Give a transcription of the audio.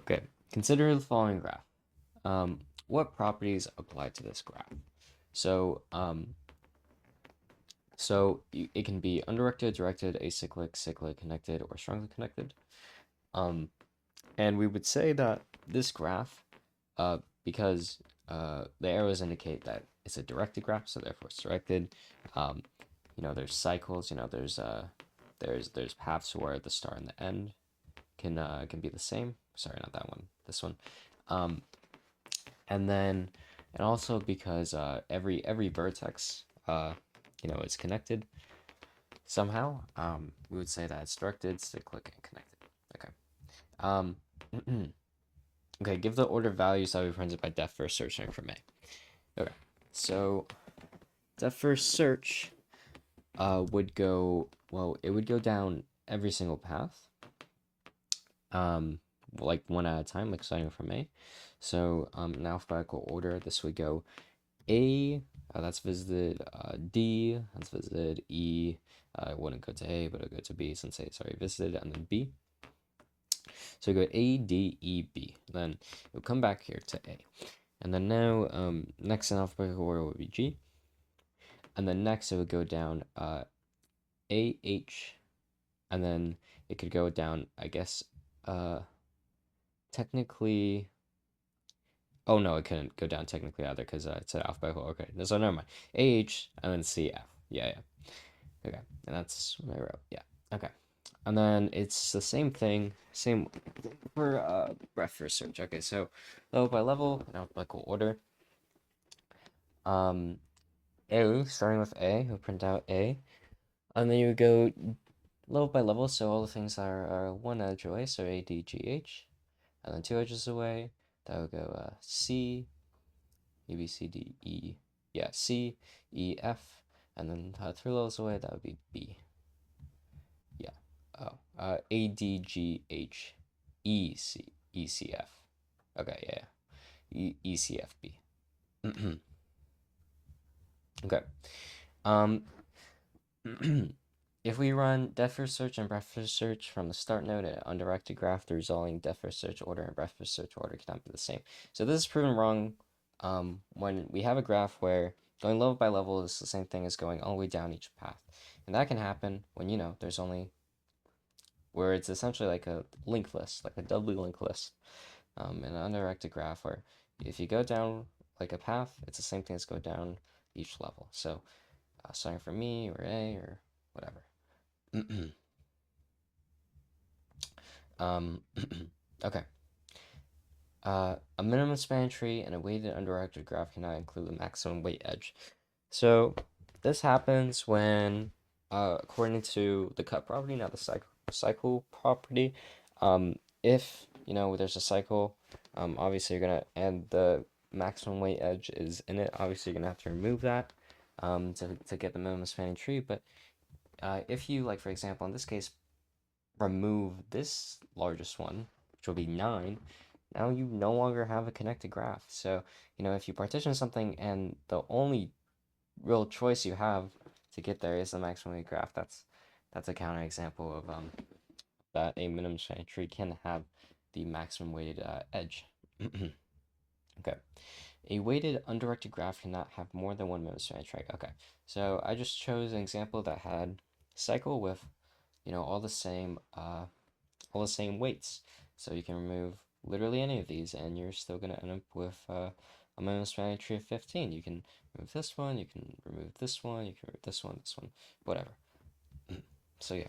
Okay, consider the following graph. What properties apply to this graph? So, it can be undirected, directed, acyclic, cyclic, connected, or strongly connected. Um, and we would say that this graph, because the arrows indicate that it's a directed graph, so therefore it's directed. Um, there's cycles. There's paths where the start and the end can be the same. Sorry, not that one. This one. Um, and also because every vertex is connected somehow. We would say that it's directed, cyclic, and connected. Okay. Um, okay. Give the order of values that we printed by depth first searching from A. Okay. So depth first search would go well. It would go down every single path. Like one at a time, like starting from A. So in alphabetical order, this would go A, that's visited. D, that's visited. E, it wouldn't go to A, but it'll go to B since A is already visited, and then B. So we go A, D, E, B. Then it'll come back here to A. And then now, next in alphabetical order would be G. And then next it would go down A, H, and then it could go down, I guess, technically. Oh no, it couldn't go down technically either because it said alphabetical. Okay, so never mind. A, H, and then C, F. Yeah, yeah. Okay, and that's what I wrote. Yeah. Okay. And then it's the same thing, same for breadth first search. Okay, so level by level in alphabetical order. Um, A, starting with A, we'll print out A, and then you would go level by level. So all the things that are one edge away, so A, D, G, H, and then two edges away. That would go C, A, B, C, D, E. Yeah, C, E, F, and then three levels away. That would be B. Yeah. Oh, A D G H E C E C F. Okay, yeah, yeah. E C F B. Okay. Um, if we run depth first search and breadth first search from the start node at undirected graph, the resulting depth first search order and breadth first search order cannot be the same. So this is proven wrong. When we have a graph where going level by level is the same thing as going all the way down each path, and that can happen when there's only where it's essentially like a linked list, like a doubly linked list, in an undirected graph where if you go down like a path, it's the same thing as go down each level. So starting from me or A or whatever. um, okay. A minimum span tree and a weighted undirected graph cannot include the maximum weight edge. So this happens when, according to the cut property, not the cycle property, if there's a cycle, obviously you're gonna and the maximum weight edge is in it. Obviously, you're gonna have to remove that to get the minimum spanning tree. But if you like, for example, in this case, remove this largest one, which will be 9, now you no longer have a connected graph. So, if you partition something and the only real choice you have to get there is the maximum weight graph, that's a counterexample of that a minimum spanning tree can have the maximum weighted edge. Okay. A weighted undirected graph cannot have more than one minimum spanning tree. Okay. So I just chose an example that had cycle with, all the same weights. So you can remove literally any of these, and you're still gonna end up with a minimum spanning tree of 15. You can remove this one, you can remove this one, you can remove this one, whatever. So yeah.